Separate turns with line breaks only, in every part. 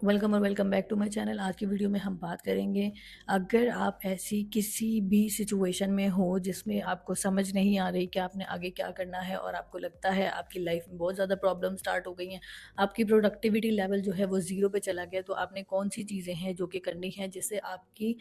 Welcome और welcome back to my channel. आज की वीडियो में हम बात करेंगे, अगर आप ऐसी किसी भी सिचुएशन में हो जिसमें आपको समझ नहीं आ रही कि आपने आगे क्या करना है और आपको लगता है आपकी लाइफ में बहुत ज़्यादा प्रॉब्लम स्टार्ट हो गई हैं, आपकी प्रोडक्टिविटी लेवल जो है वो ज़ीरो पे चला गया, तो आपने कौन सी चीज़ें हैं जो कि करनी है जिससे आपकी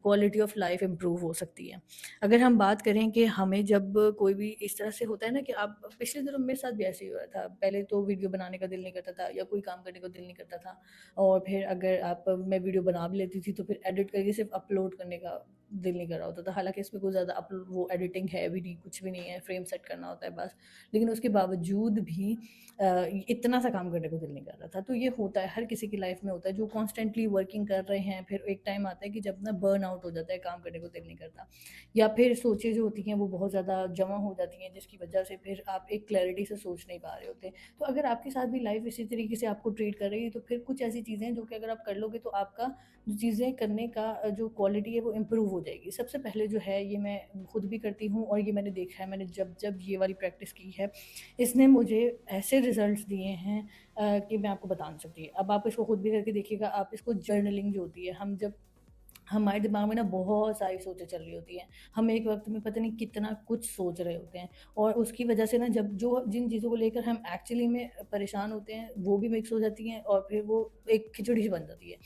क्वालिटी ऑफ लाइफ इम्प्रूव हो सकती है। अगर हम बात करें कि हमें जब कोई भी इस तरह से होता है ना कि आप पिछले दिनों मेरे साथ भी ऐसे ही हो रहा था, पहले तो वीडियो बनाने का दिल नहीं करता था या कोई काम करने को दिल नहीं करता था, और फिर अगर आप मैं वीडियो बना भी लेती थी तो फिर एडिट करके सिर्फ अपलोड करने का दिल नहीं कर रहा होता था। हालांकि इसमें कोई ज़्यादा वो एडिटिंग है भी नहीं, कुछ भी नहीं है, फ्रेम सेट करना होता है बस। लेकिन उसके बावजूद भी इतना सा काम करने को दिल नहीं कर रहा था। तो ये होता है, हर किसी की लाइफ में होता है जो कॉन्स्टेंटली वर्किंग कर रहे हैं। फिर एक टाइम आता है कि जब ना बर्न आउट हो जाता है, काम करने को दिल नहीं करता, या फिर सोचें जो होती हैं वो बहुत ज़्यादा जमा हो जाती हैं, जिसकी वजह से फिर आप एक क्लैरिटी से सोच नहीं पा रहे होते। तो अगर आपके साथ भी लाइफ इसी तरीके से आपको ट्रीट कर रही है तो फिर कुछ ऐसी चीज़ें हैं जो कि अगर आप कर लोगे तो आपका जो चीज़ें करने का जो क्वालिटी है वो इम्प्रूव हो जाएगी। सबसे पहले जो है, ये मैं खुद भी करती हूँ और ये मैंने देखा है, मैंने जब जब ये वाली प्रैक्टिस की है, इसने मुझे ऐसे रिजल्ट्स दिए हैं कि मैं आपको बता नहीं सकती। अब आप इसको खुद भी करके देखिएगा। आप इसको जर्नलिंग जो होती है, हम जब हमारे दिमाग में ना बहुत सारी सोचें चल रही होती हैं। हम एक वक़्त में पता नहीं कितना कुछ सोच रहे होते हैं, और उसकी वजह से ना जब जो जिन चीज़ों को लेकर हम एक्चुअली में परेशान होते हैं, वो भी मिक्स हो जाती हैं और फिर वो एक खिचड़ी सी बन जाती है।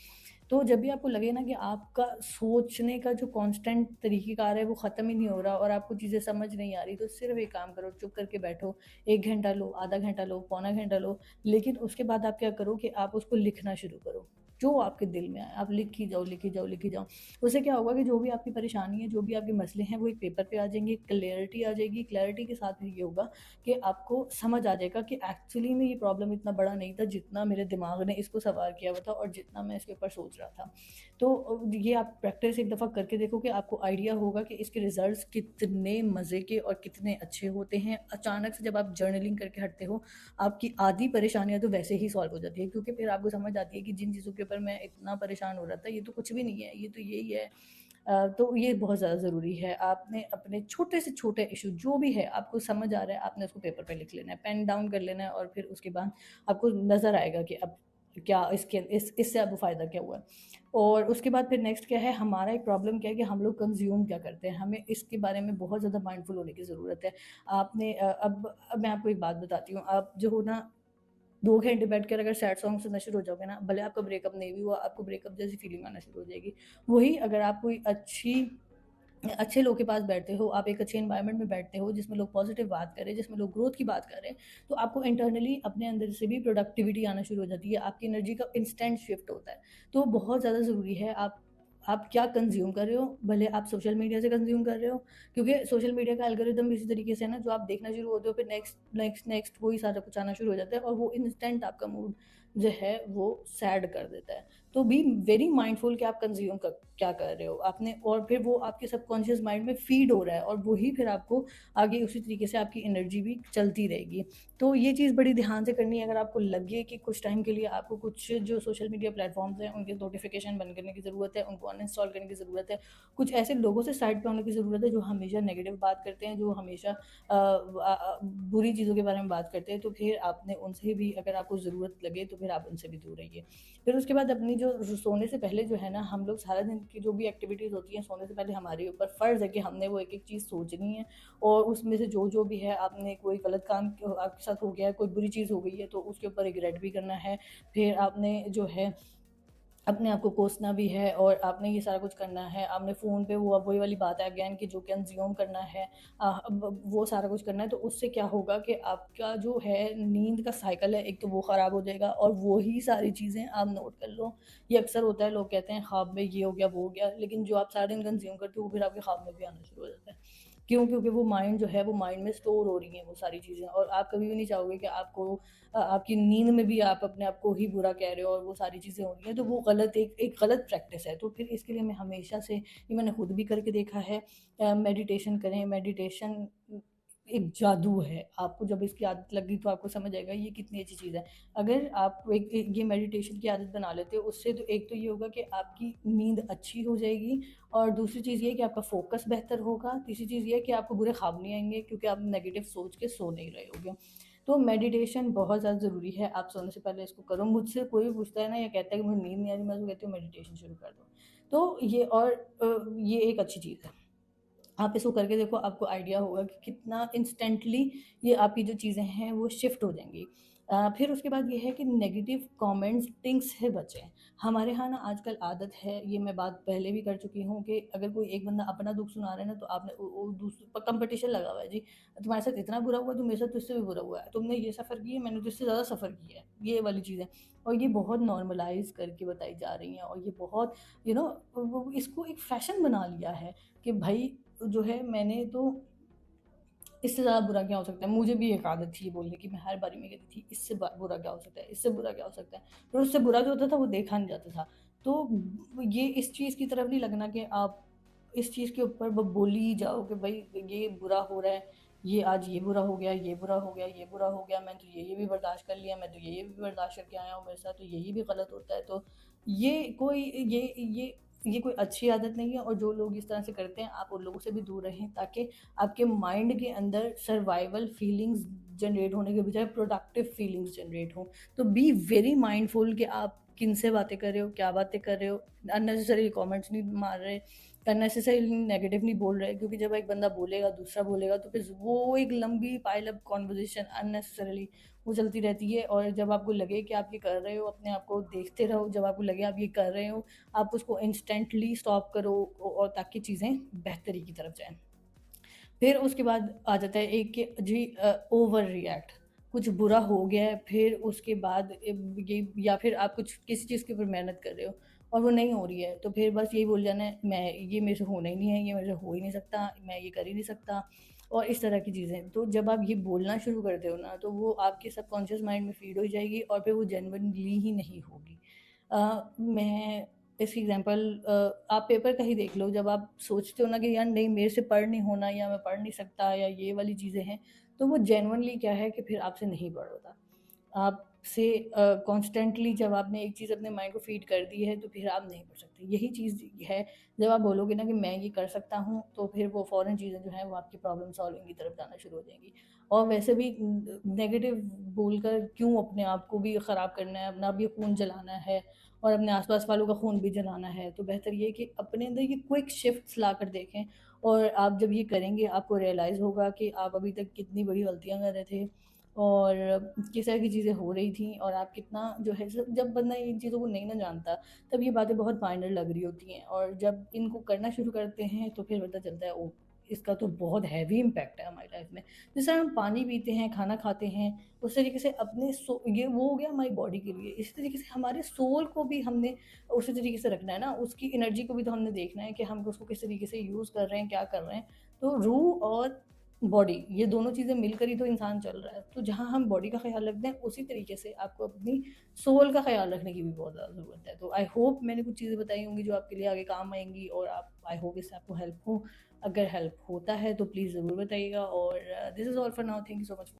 तो जब भी आपको लगे ना कि आपका सोचने का जो कांस्टेंट तरीक़ेकार है वो ख़त्म ही नहीं हो रहा और आपको चीज़ें समझ नहीं आ रही, तो सिर्फ़ एक काम करो, चुप करके बैठो। 1 घंटा लो, आधा घंटा लो, पौना घंटा लो, लेकिन उसके बाद आप क्या करो कि आप उसको लिखना शुरू करो। जो आपके दिल में आए, आप लिखी जाओ, लिखी जाओ, लिखी जाओ। उससे क्या होगा कि जो भी आपकी परेशानी है, जो भी आपके मसले हैं, वो एक पेपर पे आ जाएँगे, क्लैरिटी आ जाएगी। क्लैरिटी के साथ फिर ये होगा कि आपको समझ आ जाएगा कि एक्चुअली में ये प्रॉब्लम इतना बड़ा नहीं था, जितना मेरे दिमाग ने इसको सवार किया हुआ था और जितना मैं इसके ऊपर सोच रहा था। तो ये आप प्रैक्टिस एक दफ़ा करके देखो कि आपको आइडिया होगा कि इसके रिज़ल्ट्स कितने मज़े के और कितने अच्छे होते हैं। अचानक से जब आप जर्नलिंग करके हटते हो, आपकी आधी परेशानियाँ तो वैसे ही सॉल्व हो जाती है, क्योंकि फिर आपको समझ आती है कि जिन चीज़ों के ऊपर मैं इतना परेशान हो रहा था, ये तो कुछ भी नहीं है, ये तो यही है। तो ये बहुत ज़्यादा ज़रूरी है। आपने अपने छोटे से छोटे इश्यू जो भी है, आपको समझ आ रहा है, आपने उसको पेपर पे लिख लेना है, पेन डाउन कर लेना है, और फिर उसके बाद आपको नज़र आएगा कि अब क्या इससे अब फ़ायदा क्या हुआ है। और उसके बाद फिर नेक्स्ट क्या है, हमारा एक प्रॉब्लम क्या है कि हम लोग कंज़्यूम क्या करते हैं, हमें इसके बारे में बहुत ज़्यादा माइंडफुल होने की ज़रूरत है। आपने अब मैं आपको एक बात बताती हूँ, आप जो हो ना 2 घंटे बैठकर अगर सैड सॉन्ग सुनना शुरू हो जाओगे ना, भले आपका ब्रेकअप नहीं भी हुआ, आपको ब्रेकअप जैसी फीलिंग आना शुरू हो जाएगी। वही अगर आप कोई अच्छे लोग के पास बैठते हो, आप एक अच्छे एनवायरनमेंट में बैठते हो जिसमें लोग पॉजिटिव बात कर रहे हैं, जिसमें लोग ग्रोथ की बात कर रहे हैं, तो आपको इंटरनली अपने अंदर से भी प्रोडक्टिविटी आना शुरू हो जाती है, आपकी एनर्जी का इंस्टेंट शिफ्ट होता है। तो बहुत ज़्यादा ज़रूरी है आप क्या कंज़्यूम कर रहे हो, भले आप सोशल मीडिया से कंज़्यूम कर रहे हो, क्योंकि सोशल मीडिया का एल्गोरिदम इसी तरीके से है ना, जो आप देखना शुरू होते हो फिर नेक्स्ट, नेक्स्ट, नेक्स्ट वही सारा कुछ आना शुरू हो जाता है और वो इंस्टेंट आपका मूड जो है वो सैड कर देता है। तो बी वेरी माइंडफुल कि आप कंज़्यूम क्या कर रहे हो आपने, और फिर वो आपके सबकॉन्शियस माइंड में फ़ीड हो रहा है और वही फिर आपको आगे उसी तरीके से आपकी एनर्जी भी चलती रहेगी। तो ये चीज़ बड़ी ध्यान से करनी है। अगर आपको लगे कि कुछ टाइम के लिए आपको कुछ जो सोशल मीडिया प्लेटफ़ॉर्म्स हैं, उनके नोटिफ़िकेशन बंद करने की ज़रूरत है, उनको अनइंस्टॉल करने की ज़रूरत है। कुछ ऐसे लोगों से साइड पे होने की ज़रूरत है जो हमेशा नेगेटिव बात करते हैं, जो हमेशा बुरी चीज़ों के बारे में बात करते हैं, तो फिर आपने उनसे भी, अगर आपको ज़रूरत लगे तो फिर आप उनसे भी दूर रहिए। फिर उसके बाद अपनी जो सोने से पहले जो है ना, हम लोग सारा दिन की जो भी एक्टिविटीज़ होती हैं, सोने से पहले हमारे ऊपर फ़र्ज़ है कि हमने वो एक-एक चीज़ सोचनी है, और उसमें से जो भी है, आपने कोई गलत काम आपके साथ हो गया है, कोई बुरी चीज़ हो गई है, तो उसके ऊपर रिग्रेट भी करना है। फिर आपने जो है अपने आप को कोसना भी है और आपने ये सारा कुछ करना है। आपने फ़ोन पे वो अब वही वाली बात है अगेन कि जो कंज़्यूम करना है, अब वो सारा कुछ करना है। तो उससे क्या होगा कि आपका जो है नींद का साइकिल है, एक तो वो ख़राब हो जाएगा, और वही सारी चीज़ें आप नोट कर लो। ये अक्सर होता है, लोग कहते हैं ख्वाब में ये हो गया, वो हो गया, लेकिन जो आप सारा दिन कंज़्यूम करते हो वो फिर आपके ख्वाब में भी आना शुरू हो जाता है। क्यों? क्योंकि वो माइंड जो है, वो माइंड में स्टोर हो रही हैं वो सारी चीज़ें, और आप कभी भी नहीं चाहोगे कि आपकी नींद में भी आप अपने आप को ही बुरा कह रहे हो और वो सारी चीज़ें हो रही हैं, तो वो गलत एक गलत प्रैक्टिस है। तो फिर इसके लिए मैं हमेशा से, ये मैंने खुद भी करके देखा है, मेडिटेशन करें। मेडिटेशन एक जादू है। आपको जब इसकी आदत लग गई तो आपको समझ आएगा ये कितनी अच्छी चीज़ है। अगर आप ये मेडिटेशन की आदत बना लेते हो, उससे तो एक तो ये होगा कि आपकी नींद अच्छी हो जाएगी, और दूसरी चीज़ ये है कि आपका फ़ोकस बेहतर होगा। तीसरी चीज़ ये है कि आपको बुरे ख्वाब नहीं आएँगे, क्योंकि आप नेगेटिव सोच के सो नहीं रहे होगे। तो मेडिटेशन बहुत ज़्यादा ज़रूरी है, आप सोने से पहले इसको करो। मुझसे कोई भी पूछता है ना या कहता है कि मुझे नींद नहीं आ रही, मैं उसको कहती हूँ मेडिटेशन शुरू कर दो। तो ये और ये एक अच्छी चीज़ है। आप इसको करके देखो, आपको आइडिया होगा कि कितना इंस्टेंटली ये आपकी जो चीज़ें हैं वो शिफ्ट हो जाएंगी। फिर उसके बाद ये है कि नेगेटिव कमेंट्स टिंग से बचें। हमारे यहाँ ना आजकल आदत है, ये मैं बात पहले भी कर चुकी हूँ, कि अगर कोई एक बंदा अपना दुख सुना रहा है ना, तो आपने दूसरे कंपटीशन लगा हुआ है जी, तुम्हारे साथ इतना बुरा हुआ तो मेरे साथ तुझसे भी बुरा हुआ है, तुमने ये सफ़र किया मैंने तुझसे ज़्यादा सफ़र किया है, ये वाली चीज़ें। और ये बहुत नॉर्मलाइज करके बताई जा रही हैं, और ये बहुत इसको एक फैशन बना लिया है कि भाई जो है मैंने तो इससे ज़्यादा बुरा क्या हो सकता है। मुझे भी एक आदत थी ये बोलने की, मैं हर बारी में कहती थी इससे बुरा क्या हो सकता है, इससे बुरा क्या हो सकता है, पर उससे बुरा जो होता था वो देखा नहीं जाता था। तो ये इस चीज़ की तरफ नहीं लगना कि आप इस चीज़ के ऊपर बोली ही जाओ कि भाई ये बुरा हो रहा है, ये आज ये बुरा हो गया, ये बुरा हो गया, ये बुरा हो गया, मैं तो ये भी बर्दाश्त कर लिया, मैं तो ये भी बर्दाश्त करके आया हूँ, मेरे साथ तो यही भी गलत होता है। तो ये कोई ये कोई अच्छी आदत नहीं है, और जो लोग इस तरह से करते हैं आप उन लोगों से भी दूर रहें, ताकि आपके माइंड के अंदर सर्वाइवल फीलिंग्स जनरेट होने के बजाय प्रोडक्टिव फीलिंग्स जनरेट हों। तो बी वेरी माइंडफुल कि आप किन से बातें कर रहे हो, क्या बातें कर रहे हो, अननेसेसरी कमेंट्स नहीं मार रहे, अननेसेसरी नेगेटिव नहीं बोल रहे, क्योंकि जब एक बंदा बोलेगा दूसरा बोलेगा तो फिर वो एक लंबी पाइल अप कॉन्वर्जेशन अननेसेसरली वो चलती रहती है। और जब आपको लगे कि आप ये कर रहे हो, अपने आप को देखते रहो, जब आपको लगे आप ये कर रहे हो, आप उसको इंस्टेंटली स्टॉप करो, और ताकि चीज़ें बेहतरी की तरफ जाएँ। फिर उसके बाद आ जाता है एक कि जी ओवर रिएक्ट, कुछ बुरा हो गया है, फिर उसके बाद ये या फिर आप कुछ किसी चीज़ के ऊपर मेहनत कर रहे हो और वो नहीं हो रही है, तो फिर बस यही बोल जाना है, मैं ये मेरे से होना ही नहीं है, ये मेरे से हो ही नहीं सकता, मैं ये कर ही नहीं सकता, और इस तरह की चीज़ें। तो जब आप ये बोलना शुरू करते हो ना, तो वो आपके सबकॉन्शियस माइंड में फीड हो जाएगी, और फिर वो जेन्युइनली ही नहीं होगी। मैं इसकी एग्जांपल आप पेपर का ही देख लो, जब आप सोचते हो ना कि यार नहीं मेरे से पढ़ नहीं होना, या मैं पढ़ नहीं सकता, या ये वाली चीज़ें हैं, तो वो जेन्युइनली क्या है कि फिर आपसे नहीं पढ़ होता। आपसे कॉन्स्टेंटली जब आपने एक चीज़ अपने माइंड को फीड कर दी है, तो फिर आप नहीं पढ़ सकते। यही चीज़ है, जब आप बोलोगे ना कि मैं ये कर सकता हूँ, तो फिर वो फ़ौरन चीज़ें जो हैं वो आपकी प्रॉब्लम सॉल्विंग की तरफ जाना शुरू हो जाएँगी। और वैसे भी नेगेटिव बोलकर क्यों अपने आप को भी ख़राब करना है, अपना भी खून जलाना है और अपने आस-पास वालों का खून भी जलाना है। तो बेहतर ये है कि अपने अंदर ये क्विक शिफ्ट्स लाकर देखें, और आप जब ये करेंगे आपको रियलाइज़ होगा कि आप अभी तक कितनी बड़ी गलतियाँ कर रहे थे, और किस तरह की चीज़ें हो रही थी, और आप कितना जो है जब बंदा इन चीज़ों को नहीं ना जानता, तब ये बातें बहुत माइनर लग रही होती हैं, और जब इनको करना शुरू करते हैं तो फिर पता चलता है ओह! इसका तो बहुत हैवी इम्पैक्ट है हमारी लाइफ में। जिस तरह हम पानी पीते हैं, खाना खाते हैं, उस तरीके से अपने ये वो हो गया हमारी बॉडी के लिए। इसी तरीके से हमारे सोल को भी हमने उसी तरीके से रखना है ना, उसकी एनर्जी को भी तो हमने देखना है कि हम उसको किस तरीके से यूज़ कर रहे हैं, क्या कर रहे हैं। तो रूह और बॉडी, ये दोनों चीज़ें मिलकर ही तो इंसान चल रहा है। तो जहाँ हम बॉडी का ख़्याल रखते हैं, उसी तरीके से आपको अपनी सोल का ख़्याल रखने की भी बहुत ज़्यादा ज़रूरत है। तो आई होप मैंने कुछ चीज़ें बताई होंगी जो आपके लिए आगे काम आएँगी, और आप आई होप इससे आपको हेल्प हो। अगर हेल्प होता है तो प्लीज़ ज़रूर बताइएगा, और this is all for now. Thank you so much.